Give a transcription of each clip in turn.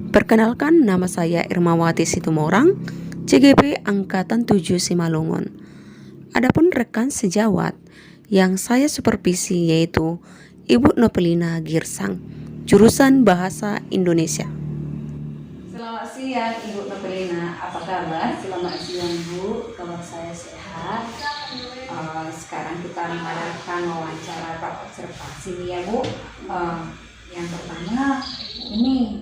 Perkenalkan, nama saya Irmawati Situmorang, CGP Angkatan 7 Simalungun. Adapun rekan sejawat yang saya supervisi yaitu Ibu Nopelina Girsang, jurusan Bahasa Indonesia. Selamat siang Ibu Nopelina, apa kabar? Selamat siang Bu, kabar saya sehat. Sekarang kita mengadakan wawancara Pak observasi ya Bu. Yang pertama, ini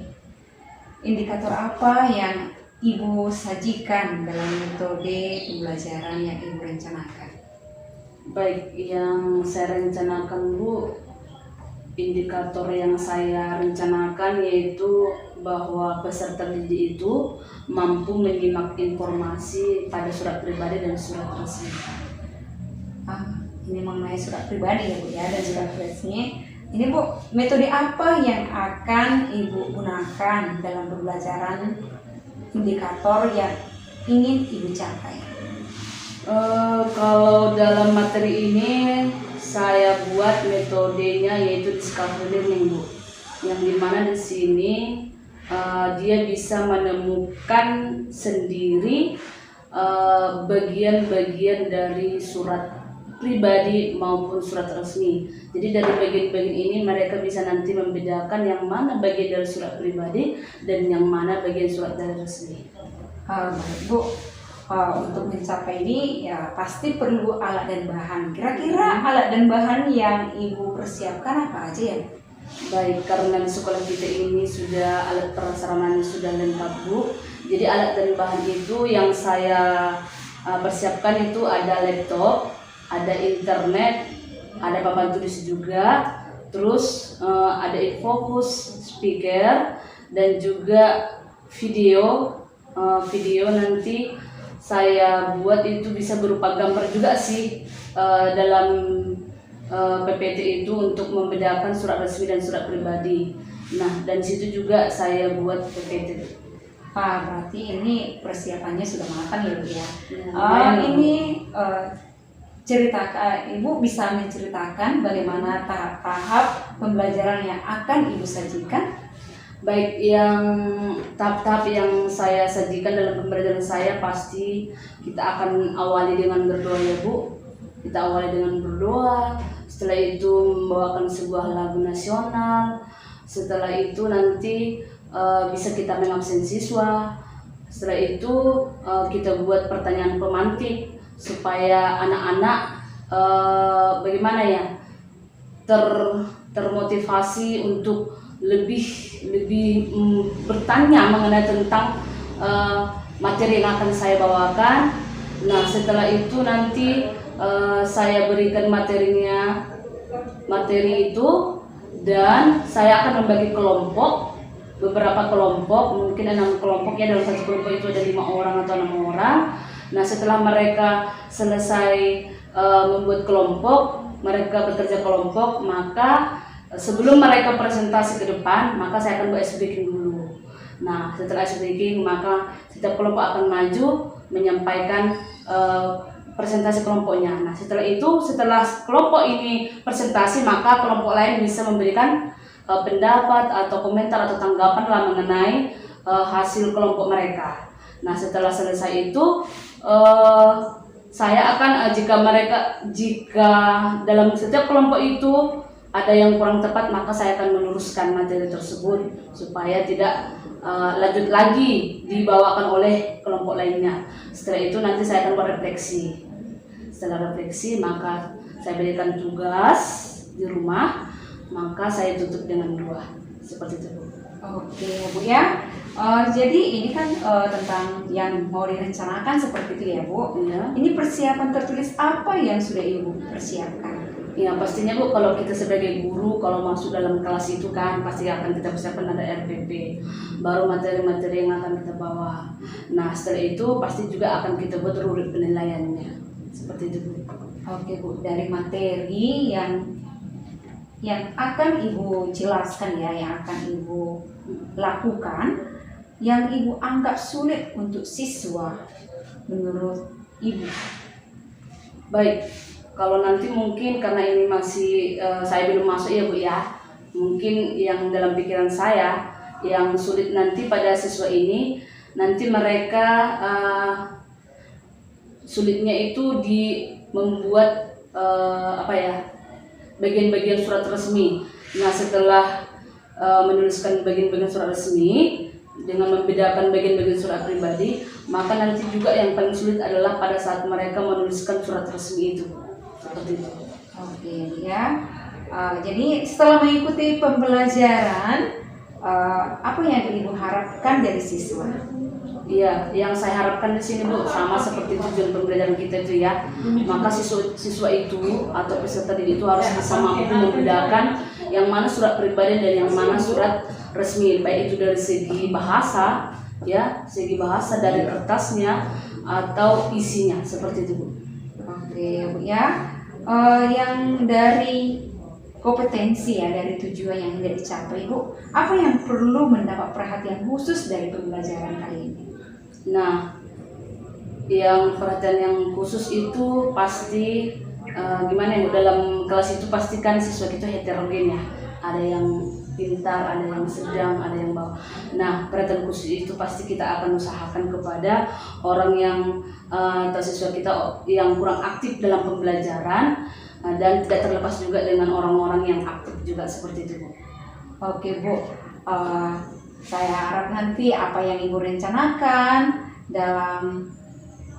indikator apa yang Ibu sajikan dalam metode pembelajaran yang Ibu rencanakan? Baik, yang saya rencanakan Bu, indikator yang saya rencanakan yaitu bahwa peserta didik itu mampu menyimak informasi pada surat pribadi dan surat resmi. Ini mengenai surat pribadi ya Bu ya, dan surat resmi. Ini Bu, metode apa yang akan Ibu gunakan dalam pembelajaran indikator yang ingin Ibu capai? Kalau dalam materi ini saya buat metodenya yaitu discovery learning Bu, yang dimana di sini dia bisa menemukan sendiri bagian-bagian dari surat pribadi maupun surat resmi. Jadi dari bagian-bagian ini mereka bisa nanti membedakan yang mana bagian dari surat pribadi dan yang mana bagian surat dari resmi. Bu, untuk mencapai ini ya pasti perlu alat dan bahan. Kira-kira alat dan bahan yang Ibu persiapkan apa aja ya? Baik, karena di sekolah kita ini sudah alat prasarananya sudah lengkap Bu. Jadi alat dan bahan itu yang saya persiapkan itu ada laptop, ada internet, ada papan tulis juga, terus ada infocus, speaker, dan juga video. Video nanti saya buat itu bisa berupa gambar juga sih dalam PPT itu untuk membedakan surat resmi dan surat pribadi. Nah, dan situ juga saya buat PPT. Berarti ini persiapannya sudah matang ya Bu ya. Ini Ibu bisa menceritakan bagaimana tahap-tahap pembelajaran yang akan Ibu sajikan? Baik, yang tahap-tahap yang saya sajikan dalam pembelajaran saya pasti kita akan awali dengan berdoa ya Bu. Kita awali dengan berdoa, setelah itu membawakan sebuah lagu nasional, setelah itu nanti bisa kita mengabsen siswa, setelah itu kita buat pertanyaan pemantik supaya anak-anak bagaimana ya termotivasi untuk lebih bertanya mengenai tentang materi yang akan saya bawakan. Nah, setelah itu nanti saya berikan materi itu dan saya akan membagi kelompok, beberapa kelompok, mungkin 6 kelompok ya, dalam satu kelompok itu ada 5 orang atau 6 orang. Nah, setelah mereka selesai membuat kelompok, mereka bekerja kelompok, maka sebelum mereka presentasi ke depan, maka saya akan buat ice breaking dulu. Nah, setelah ice breaking, maka setiap kelompok akan maju menyampaikan presentasi kelompoknya. Nah, setelah kelompok ini presentasi, maka kelompok lain bisa memberikan pendapat atau komentar atau tanggapan lah mengenai hasil kelompok mereka. Nah, setelah selesai itu saya akan jika dalam setiap kelompok itu ada yang kurang tepat, maka saya akan meluruskan materi tersebut supaya tidak lanjut lagi dibawakan oleh kelompok lainnya. Setelah itu nanti saya akan berefleksi. Setelah refleksi, maka saya berikan tugas di rumah, maka saya tutup dengan doa. Seperti itu Bu. Oke Bu ya. Jadi ini kan tentang yang mau direncanakan seperti itu ya Bu. Ya. Ini persiapan tertulis apa yang sudah Ibu persiapkan? Ya pastinya Bu, kalau kita sebagai guru kalau masuk dalam kelas itu kan pasti akan kita persiapkan ada RPP, baru materi-materi yang akan kita bawa. Nah, setelah itu pasti juga akan kita buat urut penilaiannya. Seperti itu Bu. Oke Bu, dari materi yang akan Ibu jelaskan ya, yang akan Ibu lakukan, yang Ibu anggap sulit untuk siswa menurut Ibu. Baik, kalau nanti mungkin karena ini masih saya belum masuk ya Bu ya, mungkin yang dalam pikiran saya yang sulit nanti pada siswa ini, nanti mereka sulitnya itu di membuat bagian-bagian surat resmi. Nah, setelah menuliskan bagian-bagian surat resmi dengan membedakan bagian-bagian surat pribadi, maka nanti juga yang paling sulit adalah pada saat mereka menuliskan surat resmi itu. Seperti itu. Oke ya. Jadi setelah mengikuti pembelajaran, apa yang Ibu harapkan dari siswa? Iya, yang saya harapkan di sini Bu, sama seperti tujuan pembelajaran kita itu ya. Maka siswa itu atau peserta didik itu harus bisa mampu membedakan yang mana surat pribadi dan yang mana surat resmi, baik itu dari segi bahasa ya, segi bahasa dari kertasnya atau isinya, seperti itu Bu. Oke Bu ya. Yang dari kompetensi ya, dari tujuan yang hendak dicapai Bu, apa yang perlu mendapat perhatian khusus dari pembelajaran kali ini? Nah, yang perhatian yang khusus itu pasti gimana ya, dalam kelas itu pastikan siswa kita heterogen ya. Ada yang pintar, ada yang sedang, ada yang bawah. Nah, perhatian khusus itu pasti kita akan usahakan kepada orang yang atau siswa kita yang kurang aktif dalam pembelajaran, dan tidak terlepas juga dengan orang-orang yang aktif juga, seperti itu Bu. Oke Bu, saya harap nanti apa yang Ibu rencanakan dalam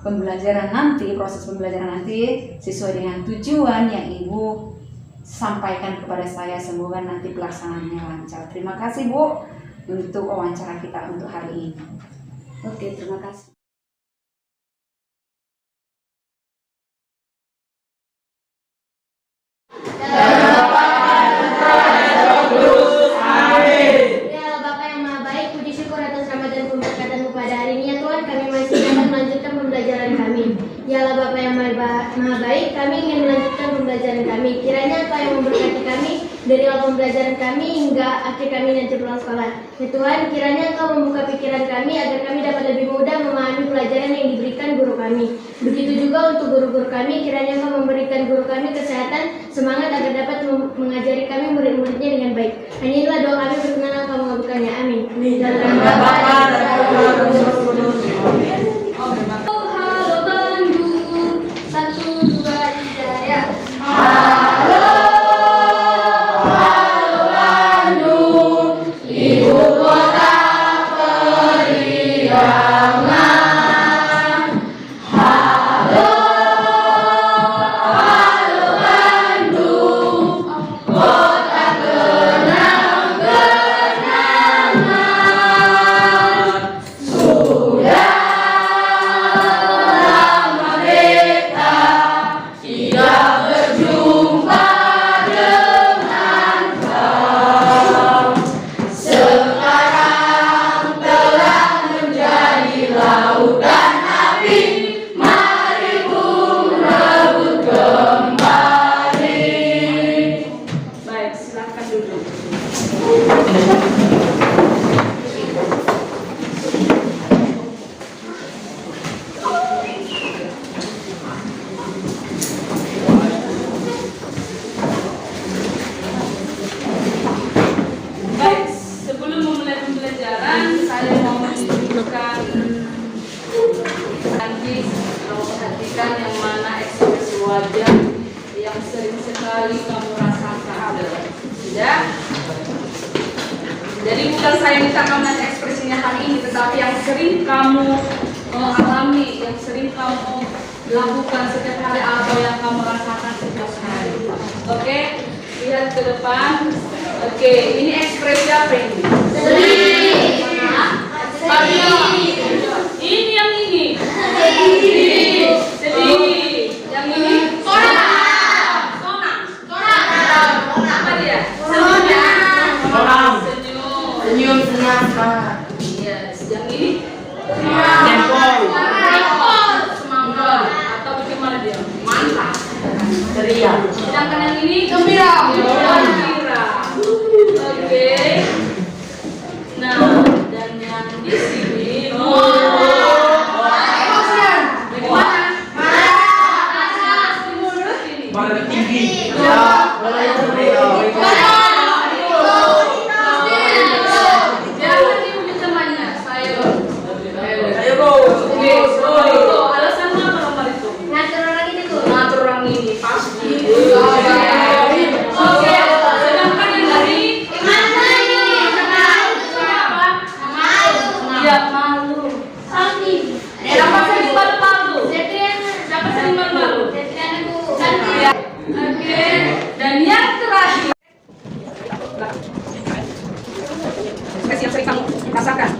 pembelajaran nanti, proses pembelajaran nanti sesuai dengan tujuan yang Ibu sampaikan kepada saya. Semoga nanti pelaksanaannya lancar. Terima kasih Bu untuk wawancara kita untuk hari ini. Oke, terima kasih. Ya Allah Bapa yang Maha Baik, kami ingin melanjutkan pembelajaran kami. Kiranya Engkau yang memberkati kami dari awal pembelajaran kami hingga akhir kami nanti pulang sekolah. Ya Tuhan, kiranya Engkau membuka pikiran kami agar kami dapat lebih mudah memahami pelajaran yang diberikan guru kami. Begitu juga untuk guru-guru kami, kiranya Engkau memberikan guru kami kesehatan, semangat agar dapat mengajari kami murid-muridnya dengan baik. Hanya inilah doa kami, berkenan Engkau mengabulkannya. Amin. Dalam nama Bapa dan Putra dan Roh Kudus. Yang mana ekspresi wajah yang sering sekali kamu rasakan, tidak? Jadi bukan saya minta kamu nanti ekspresinya hari ini, tetapi yang sering kamu alami, yang sering kamu lakukan setiap hari atau yang kamu rasakan setiap hari. Oke, lihat ke depan. Oke, ini ekspresi apa ini? Sedih. Ini yang ini. Sedih. Yang ini sonang. Apa dia? Senyum. Yes. Yang ini semangat. Atau bagaimana dia? Mantap. Ceria. Sedangkan yang ini gembira. Oke. Nah, dan yang di sini rasakan.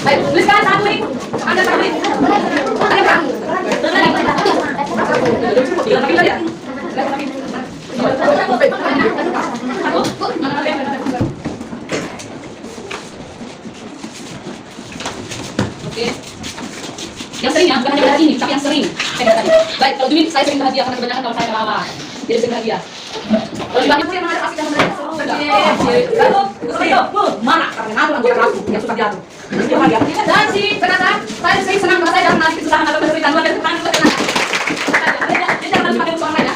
Baik, tuliskan satu ini. Anda satu ini. Ada berapa? Tiga lagi ya. Oke. Yang sering ya, bukan hanya hari ini, tapi yang sering. Baik, kalau Dwi, saya sering bahagia karena kebanyakan kalau saya lama. Jadi sering bahagia. Kalau dibantu yang mana pasti kamu mana karena aku anggota kelasku yang suka jatuh. Dan si ternyata saya sering senang karena saya karena kesusahan atau kesulitan luar dari depan itu tenang. Jadi jangan pakai soal lain ya.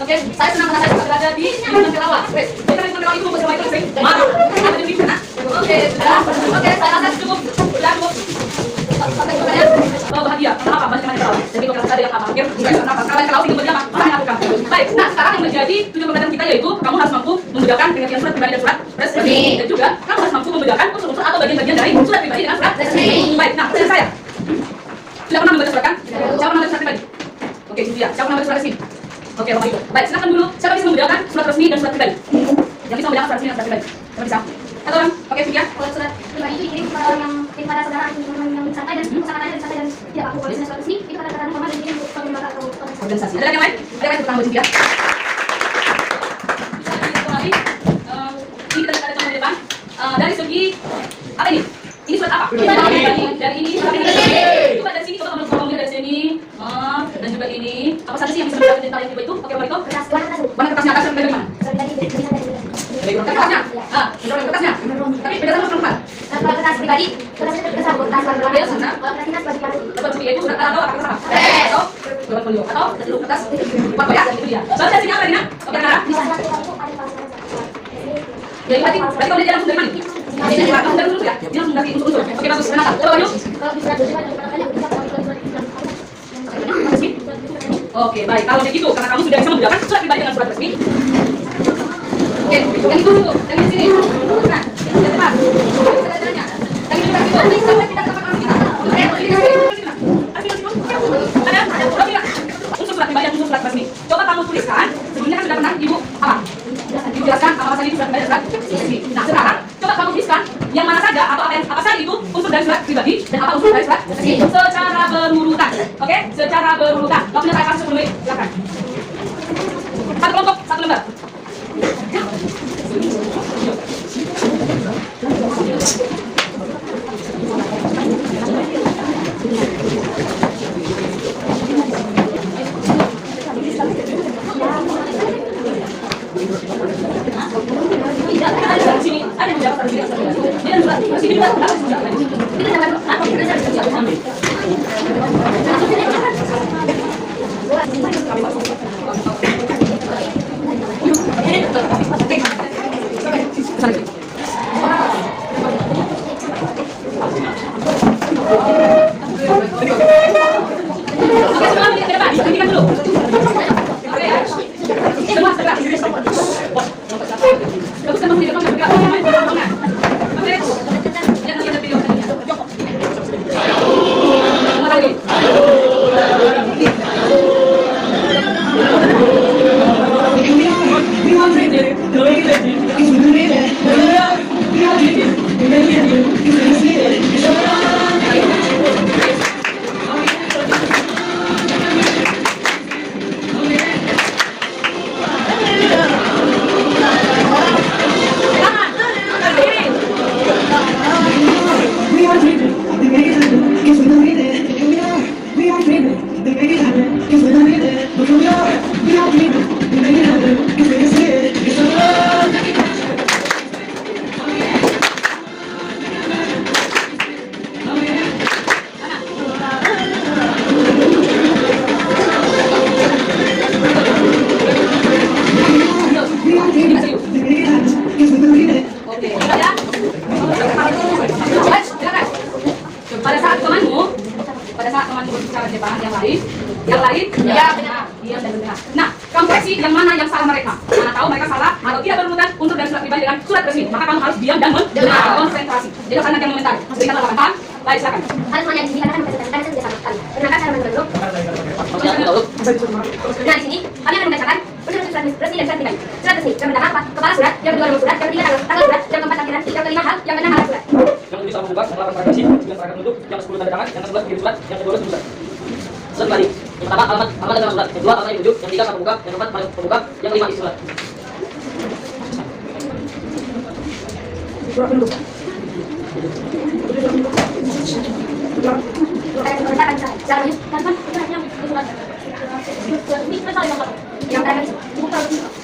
Oke, saya senang karena saya suka berada di lingkungan kelawar. Jadi lingkungan kelawar itu bersama itu sering mana? Ada di sana. Oke, saya rasa cukup. Sudah cukup. Sampai kemudian bahagia. Kenapa? Banyak yang kelawar. Jadi kalau ada yang apa? Kenapa? Kalau yang kelawar itu berapa? Apa yang lakukan? Baik. Nah, sekarang yang menjadi tujuan pembelajaran kita yaitu kamu harus mampu membedakan pengertian surat pribadi dan surat resmi. Dan juga kamu harus mampu membedakan unsur-unsur atau bagian-bagian dari surat pribadi dengan surat resmi. Baik. Nah, pertanyaan saya. Sudah pernah membaca surat kan? Siapa pernah membaca surat pribadi? Oke, Cynthia. Siapa pernah membaca surat resmi? Oke, Bapak Ibu. Baik, silakan dulu. Siapa bisa membedakan surat resmi dan surat pribadi? Yang bisa membedakan surat resmi dan surat pribadi? Siapa bisa? Satu orang. Oke, Cynthia. Kalau surat pribadi itu dikirim kepada orang yang kepada saudara yang santai dan kosakatanya santai dan tidak baku. Kalau misalnya surat resmi itu kata-kata normal dan dikirim ke lembaga atau Organisasi. Ada lagi yang lain? Ada yang lain tentang Cynthia? Ini kita lihat ada contoh di depan. Dari segi apa ini? Ini surat apa? Dari ini surat ini. Coba dari sini, coba kamu lihat dari sini. Dan juga ini. Apa saja sih yang bisa membedakan tentang yang itu? Oke, Bapak Iko. Mana kertasnya? Atas surat pribadi mana? Kertasnya? Kertasnya. Tapi beda sama surat kertas pribadi, kertas beda sana. Dapat seperti itu surat atau apa kertas apa? Atau dapat folio atau kertas foto ya? Itu dia. Baru dari sini apa lagi nak? Oke, Nara. Jadi berarti kalau dia langsung dari mana? Dia langsung dari unsur ya? Dia langsung dari unsur-unsur. Oke, bagus. Renata, coba Banyu. Oke, baik. Kalau begitu, karena kamu sudah bisa membedakan surat pribadi dengan surat resmi. Oke, yang itu dulu, yang di sini. Nah, yang depan. Yang ini juga gitu. Sampai kita dapat orang kita. Oke, ada unsur surat pribadi dan unsur surat resmi. Coba kamu tuliskan. Sebelumnya kan sudah pernah Ibu apa? Ibu jelaskan apa saja itu surat pribadi dan surat resmi. Nah, sekarang coba kamu tuliskan yang mana saja atau apa saja itu unsur dari surat pribadi dan apa unsur dari surat resmi secara berurutan. Oke, secara berurutan. Waktunya saya kasih 10 menit. Silakan. Satu kelompok, satu lembar. Nah, kamu koreksi yang mana yang salah mereka. Mana tahu mereka salah atau tidak berurutan unsur dari surat pribadi dengan surat resmi. Maka kamu harus diam dan konsentrasi. Jadi karena yang komentar, harus berikan laporan. Paham? Baik, silakan. Harus hanya di sini karena kan saya sudah sama sekali. Perkenalkan saya nama dulu. Nah, di sini kami akan membacakan unsur surat resmi dan surat pribadi. Surat resmi, yang pertama apa? Kepala surat, yang kedua nama surat, yang ketiga tanggal surat, yang keempat lampiran, yang kelima hal, yang keenam halaman surat. Yang ke-7 salah pembuka, yang ke-8 paragraf isi, yang ke-9 paragraf penutup, yang ke-10 tanda tangan, yang ke-11 kirim surat, yang ke-12 tunggu surat. Surat pribadi. Yang pertama alamat dan nama surat, yang kedua alamat yang ditunjuk, yang ketiga salah pembuka, yang keempat pembuka, yang kelima isi surat. Surat penutup.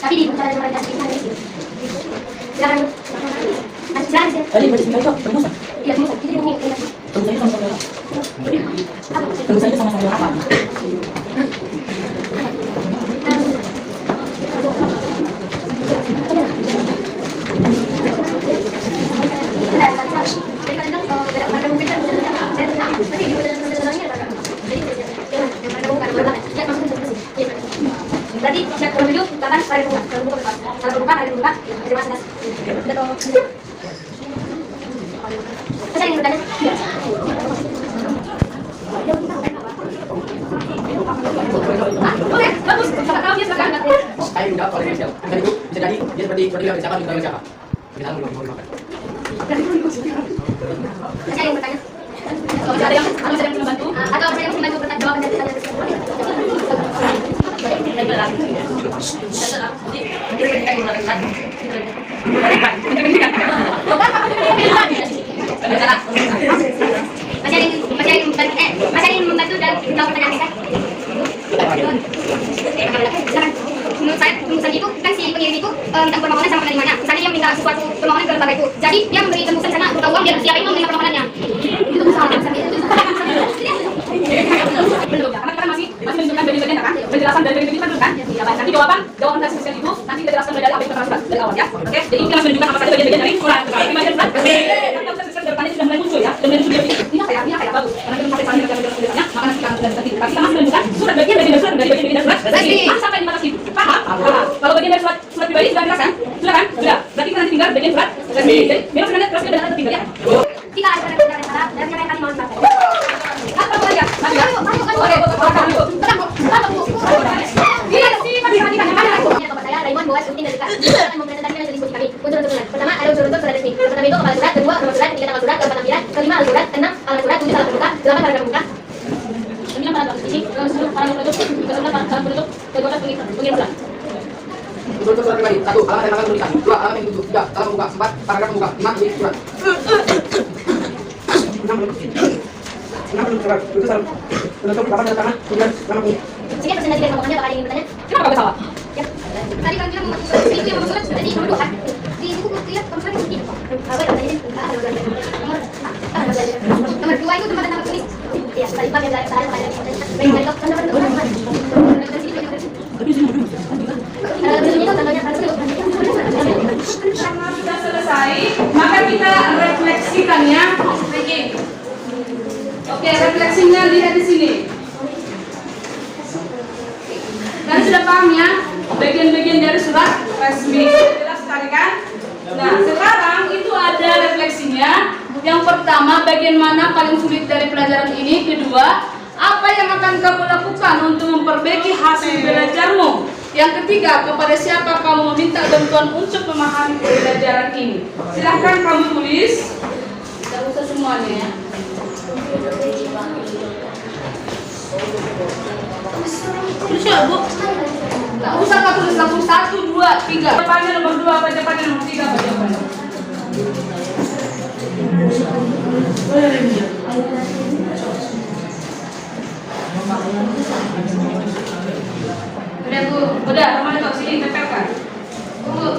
Tapi di bukan ada silakan. Tadi baca sini itu tembus. Iya, tembus. Jadi ini Tembus aja sama-sama. Tembus aja sama-sama apa? berarti siap menuju kapan hari buka kalau buka hari buka terima kasih saya ingin bertanya oke bagus kalau dia silakan Saya menjawab oleh Michelle. Dan itu bisa jadi dia seperti bilang siapa kita bilang siapa. Kita mau makan. saya ingin bertanya Kalau ada yang membantu, atau ada yang membantu bertanya jawaban dari pertanyaan masih ingin membantu dalam jawab pertanyaan kita. Menurut saya itu kan si pengirim itu minta permohonan sama penerimanya. Misalnya dia minta sesuatu permohonan ke lembaga itu, jadi dia memberi tembusan sana berupa uang biar siapa itu menerima permohonannya. Itu salah. belum ya, karena kita kan masih menunjukkan bagian-bagian kan, penjelasan dari bagian itu kan belum kan? Ya, baik. Nanti jawaban tes spesial itu nanti kita jelaskan dari apa yang kita surat dari awal ya. Oke, jadi kita langsung menunjukkan apa saja bagian-bagian dari surat. Bagian surat. Kan tes spesial depannya sudah mulai muncul ya, sudah mulai muncul ini kayak bagus. Karena kita sampai sana kita penjelasannya, maka nanti kita sudah nanti. Tapi kita masih menunjukkan surat bagian surat dari bagian surat. Jadi sampai di mana sih? Paham? Kalau bagian dari surat pribadi sudah jelaskan? Sudah kan? Sudah. Berarti kita nanti tinggal bagian surat. Jadi memang sebenarnya terus kita nanti tinggal ya. Kita ada pertanyaan salah dan yang tadi mau dimakan. Apa saja? Raymond Boas Utin dari Kak. Akan mempresentasikan hasil diskusi kami. Unsur-unsur pertama ada unsur-unsur surat resmi. Pertama itu kepala surat, kedua nama surat, ketiga tanggal surat, keempat lampiran, kelima alat surat, keenam alat surat, tujuh salah pembuka, delapan paragraf pembuka. 9 paragraf isi, ke-10 paragraf penutup, ke-11 paragraf penutup, ke-12 pengirim surat. Untuk surat pribadi, 1. Alamat dan tanggal penulisan, 2. Alamat yang dituju, 3. Salah pembuka, 4. Paragraf pembuka, 5. Isi surat. 6 surat. Itu salah. Penutup 8 tanda tangan, 9 nama pengirim. Sekian presentasi dari pokoknya, Bapak ada yang bertanya? Kenapa kau salah? Ya. Tadi kan bilang itu yang surat sudah di nomor 2 kan? Di buku lihat nomor surat itu. Apa yang tadi nomor 2 itu tempat nama tulis. Ya, tadi Pak yang dari Karena sudah selesai, maka kita refleksikannya lagi. Oke, refleksinya lihat di sini. Kalian sudah paham ya bagian-bagian dari surat resmi, jelas sekali kan? Nah, sekarang itu ada refleksinya. Yang pertama, bagian mana paling sulit dari pelajaran ini? Kedua, apa yang akan kamu lakukan untuk memperbaiki hasil belajarmu? Yang ketiga, kepada siapa kamu meminta bantuan untuk memahami pelajaran ini? Silahkan kamu tulis. Tidak usah semuanya ya. Bisa Bu? Tidak usah kau tulis langsung 1, 2, 3. Jawabannya nomor 2 apa jawabannya nomor 3 apa jawabannya? Udah Bu, udah, kemana tuh? Sini, tempelkan. Tunggu.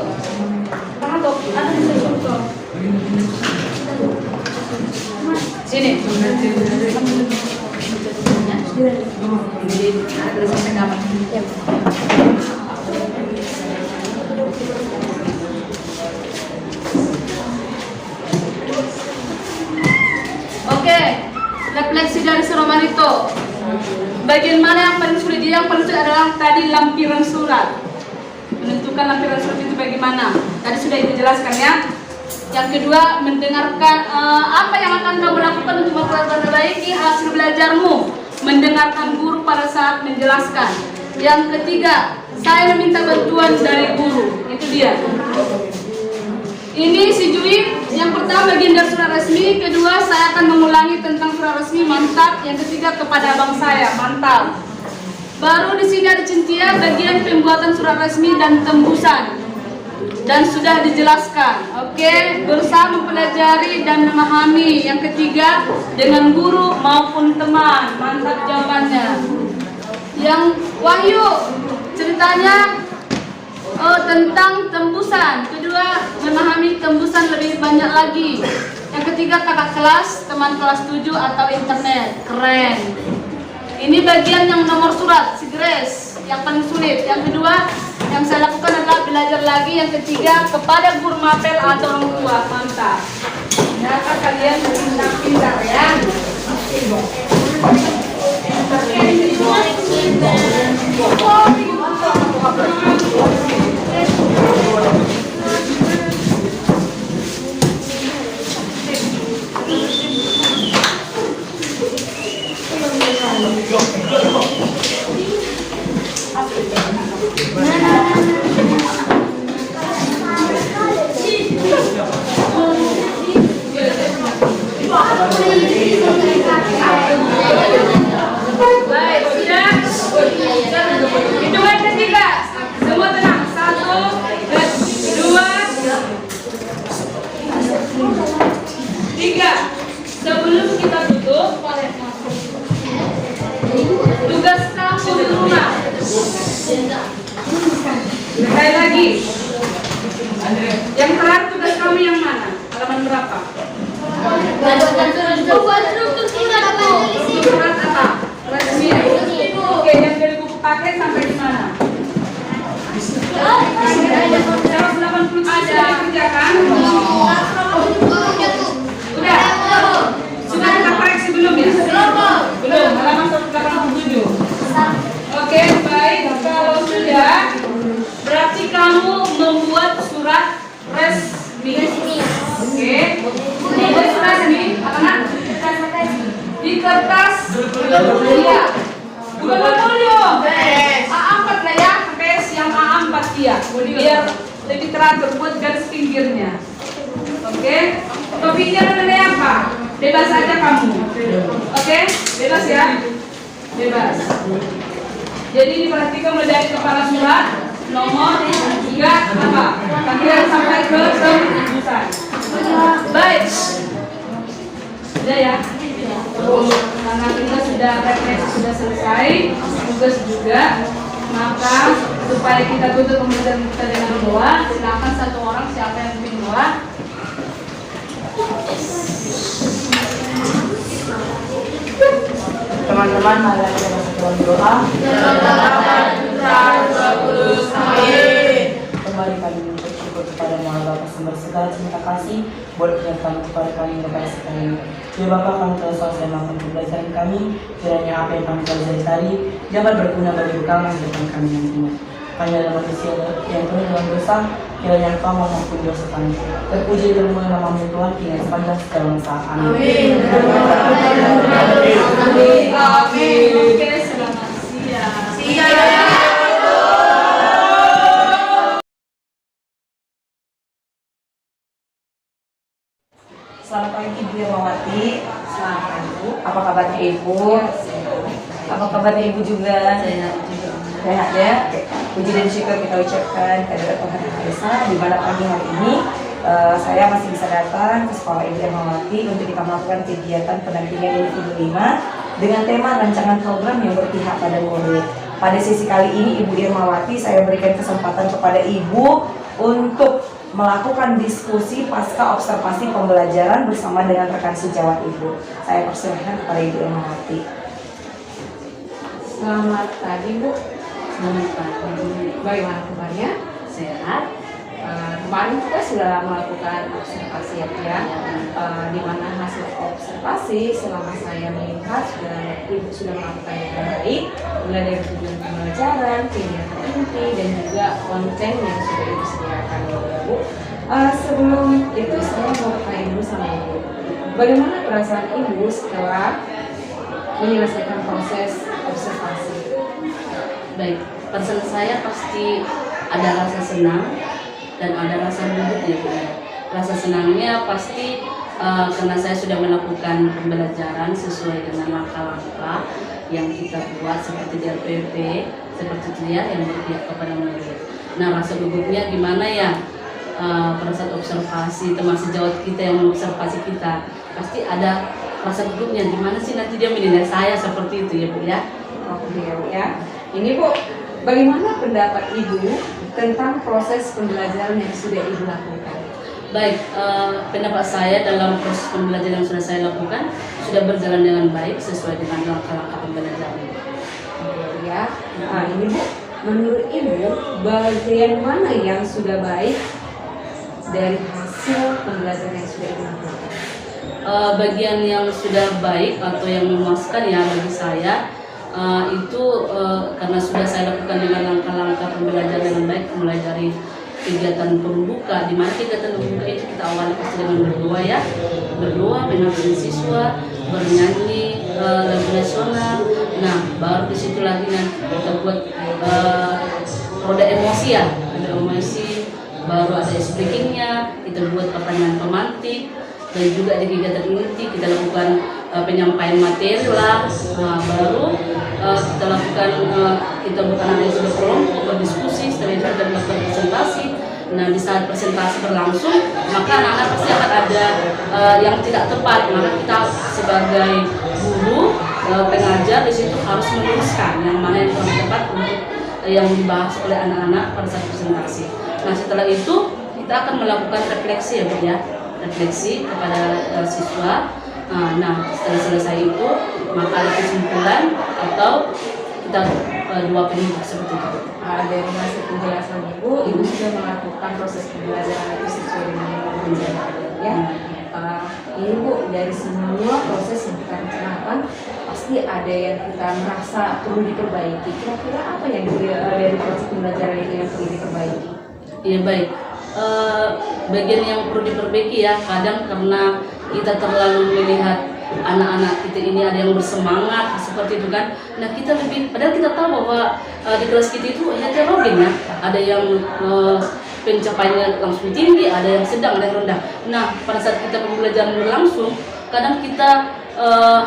Tahan tuh, ada di sini tuh. Sini. Oke, refleksi dari Suromanito. Bagian mana yang paling sulit? Yang paling sulit adalah tadi lampiran surat. Menentukan lampiran surat itu bagaimana. Tadi sudah itu jelaskan ya. Yang kedua, mendengarkan apa yang akan kamu lakukan untuk memperbaiki hasil belajarmu. Mendengarkan guru pada saat menjelaskan. Yang ketiga, saya meminta bantuan dari guru. Itu dia. Ini si Jui, yang pertama bagian dari surat resmi, kedua saya akan mengulangi tentang surat resmi, mantap. Yang ketiga kepada abang saya, mantap. Baru di sini ada Cintia, bagian pembuatan surat resmi dan tembusan. Dan sudah dijelaskan, oke, berusaha mempelajari dan memahami. Yang ketiga dengan guru maupun teman, mantap jawabannya. Yang Wahyu ceritanya tentang tembusan, kedua memahami tembusan lebih banyak lagi. Yang ketiga kakak kelas, teman kelas 7 atau internet, keren. Ini bagian yang nomor surat, si Grace, yang paling sulit. Yang kedua yang saya lakukan adalah belajar lagi. Yang ketiga kepada guru mapel atau orang tua, mantap. Ternyata kalian pintar ya. Baik, sudah. Hitungan ketiga. Semua tenang. 1, 2, 3. Sebelum kita tutup, tugas kamu di rumah. Sekali lagi. Yang terakhir tugas kamu yang mana? Halaman berapa? Surat apa? Resmi. Oke, yang dari buku paket sampai di mana? 180 sudah dikerjakan? Udah? Sudah kita koreksi belum ya? Belum, halaman 187. Oke, baik. Kalau sudah, berarti kamu membuat surat resmi. Oke. Ini surat resmi, apa nak? Di kertas. Iya. Bukan folio. A4 lah ya, PS yang A4 ya. Biar lebih teratur buat garis pinggirnya. Oke. Topiknya namanya apa? Bebas aja kamu. Oke? Bebas ya? Bebas. Jadi diperhatikan mulai dari kepala surat, nomor, juga apa? Tampilan sampai ke tembusan. Baik. Sudah ya? Karena kita sudah refleksi sudah selesai, tugas juga, maka supaya kita tutup pembelajaran kita dengan doa, silakan satu orang siapa yang pimpin doa. Teman-teman, mari kita bersatu doa. Kembali kami bersyukur kepada Maha Bapa sumber segala cinta kasih buat kedatangan kepada kami berkasih kami. Ya Bapa, kami telah selesai melakukan pembelajaran kami. Kiranya apa yang kami pelajari tadi dapat berguna bagi bekal masa depan kami nantinya. Kami adalah manusia yang penuh dengan dosa. Kiranya Engkau mengampuni dosa kami. Terpuji dan termulia nama-Mu Tuhan hingga sepanjang segala masa. Amin. Amin. Oke, selamat siang. Selamat pagi Ibu Irmawati. Selamat pagi Bu. Apa kabarnya Ibu? Apa kabarnya Ibu juga? Sehat ya. Puji dan syukur kita ucapkan kehadirat Tuhan Yang Maha Esa di mana pagi hari ini saya masih bisa datang ke sekolah Ibu Irmawati untuk kita melakukan kegiatan pendampingan individu 5 dengan tema rancangan program yang berpihak pada murid. Pada sesi kali ini Ibu Irmawati saya berikan kesempatan kepada Ibu untuk melakukan diskusi pasca observasi pembelajaran bersama dengan rekan sejawat Ibu. Saya persilahkan kepada Ibu Irmawati. Selamat pagi Bu. Selamat pagi. Bagaimana kabarnya? Sehat. Kemarin kita sudah melakukan observasi ya, di mana hasil observasi selama saya melihat Ibu sudah melakukan yang baik, mulai dari tujuan pembelajaran, kegiatan inti, dan juga konten yang sudah Ibu sediakan ya Bu. Sebelum itu saya mau tanya Ibu sama Ibu, bagaimana perasaan Ibu setelah menyelesaikan proses observasi? Baik, perasaan saya pasti ada rasa senang dan ada rasa gugup ya Bu ya. Rasa senangnya pasti karena saya sudah melakukan pembelajaran sesuai dengan langkah-langkah yang kita buat seperti di RPP, seperti itu ya, yang berpihak kepada murid. Nah, rasa gugupnya gimana ya? Pada saat observasi teman sejawat kita yang mengobservasi kita, pasti ada rasa gugupnya. Gimana sih nanti dia menilai saya seperti itu ya Bu ya? Oke ya Bu ya. Ini Bu, bagaimana pendapat Ibu tentang proses pembelajaran yang sudah Ibu lakukan? Baik, pendapat saya dalam proses pembelajaran yang sudah saya lakukan sudah berjalan dengan baik sesuai dengan langkah-langkah pembelajaran. Oke ya. Nah ini Bu, menurut Ibu bagian mana yang sudah baik dari hasil pembelajaran yang sudah Ibu lakukan? Bagian yang sudah baik atau yang memuaskan ya bagi saya itu karena sudah saya lakukan dengan langkah-langkah pembelajaran dengan baik, mulai dari kegiatan pembuka, di mana kegiatan pembuka itu kita awali pasti dengan berdoa ya, berdoa, mengampuni siswa, bernyanyi lagu nasional. Nah, baru di situ lagi nanti kita buat roda emosi ya, ada emosi, baru ada speakingnya, kita buat pertanyaan pemantik, dan juga di kegiatan inti kita lakukan penyampaian materi lah. Baru kita lakukan kita bukan hanya sudah kelompok berdiskusi, setelah itu kita melakukan presentasi. Nah, di saat presentasi berlangsung, maka anak-anak pasti akan ada yang tidak tepat. Maka kita sebagai guru pengajar di situ harus meluruskan yang mana yang kurang tepat untuk yang dibahas oleh anak-anak pada saat presentasi. Nah, setelah itu kita akan melakukan refleksi ya Bu ya, refleksi kepada siswa. Nah, setelah selesai itu maka ada kesimpulan atau kita dua penuntut seperti itu. Dari hasil penjelasan Ibu sudah melakukan proses pembelajaran itu sesuai dengan yang direncanakan ya. Ini Bu, dari semua proses yang kita rencanakan pasti ada yang kita merasa perlu diperbaiki. Kira-kira apa yang dari proses pembelajaran itu yang perlu diperbaiki? Iya baik. Bagian yang perlu diperbaiki ya, kadang karena kita terlalu melihat anak-anak kita ini ada yang bersemangat seperti itu kan. Nah, kita lebih, padahal kita tahu bahwa di kelas kita itu heterogen ya, ada yang pencapaiannya langsung tinggi, ada yang sedang, ada yang rendah. Nah, pada saat kita pembelajaran berlangsung, kadang kita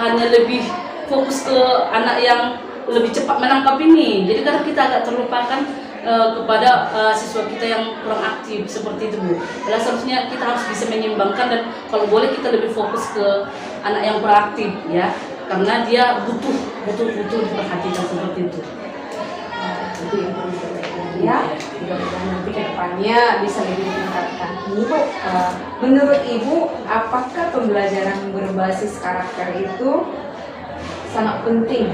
hanya lebih fokus ke anak yang lebih cepat menangkap ini. Jadi kadang kita agak terlupakan kepada siswa kita yang kurang aktif seperti itu Bu. Padahal seharusnya kita harus bisa menyimbangkan, dan kalau boleh kita lebih fokus ke anak yang kurang aktif ya, karena dia butuh diperhatikan seperti itu. Itu yang perlu diperbaiki ya. Mudah-mudahan nanti ke depannya bisa lebih meningkatkan. Ibu, menurut Ibu, apakah pembelajaran berbasis karakter itu sangat penting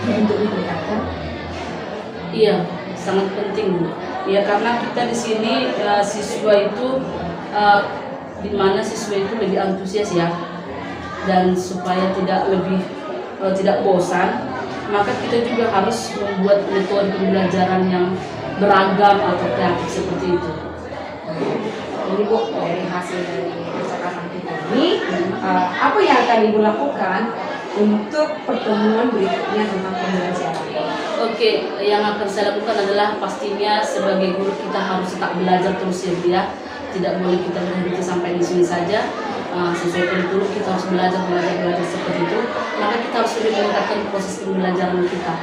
untuk ditingkatkan? Iya, sangat penting Bu. Ya, karena kita di sini siswa itu di mana siswa itu lebih antusias ya, dan supaya tidak bosan, maka kita juga harus membuat metode pembelajaran yang beragam atau kreatif seperti itu. Ini Bu, dari hasil dari percakapan kita ini, apa yang akan Ibu lakukan untuk pertemuan berikutnya tentang pembelajaran? Oke, yang akan saya lakukan adalah pastinya sebagai guru kita harus tetap belajar terus ya Bu ya. Tidak boleh kita berhenti sampai di sini saja. Sesuai kurikulum kita harus belajar seperti itu. Maka kita harus lebih meningkatkan proses pembelajaran kita.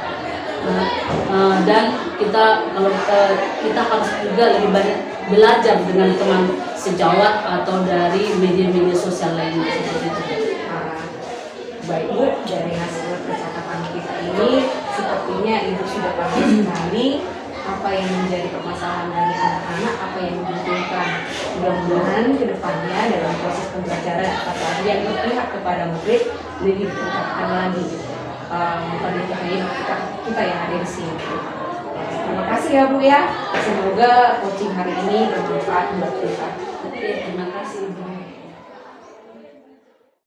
Dan kita harus juga lebih banyak belajar dengan teman sejawat atau dari media-media sosial lainnya seperti itu. Baik Bu, dari hasil percakapan kita ini sepertinya Ibu sudah paham sekali apa yang menjadi permasalahan dari anak-anak, apa yang dibutuhkan. Mudah-mudahan ke depannya dalam proses pembelajaran apalagi yang berpihak kepada murid lebih ditingkatkan lagi. Bukan hanya kita yang ada di sini. Terima kasih ya Bu ya. Semoga coaching hari ini bermanfaat buat kita. Oke, terima kasih.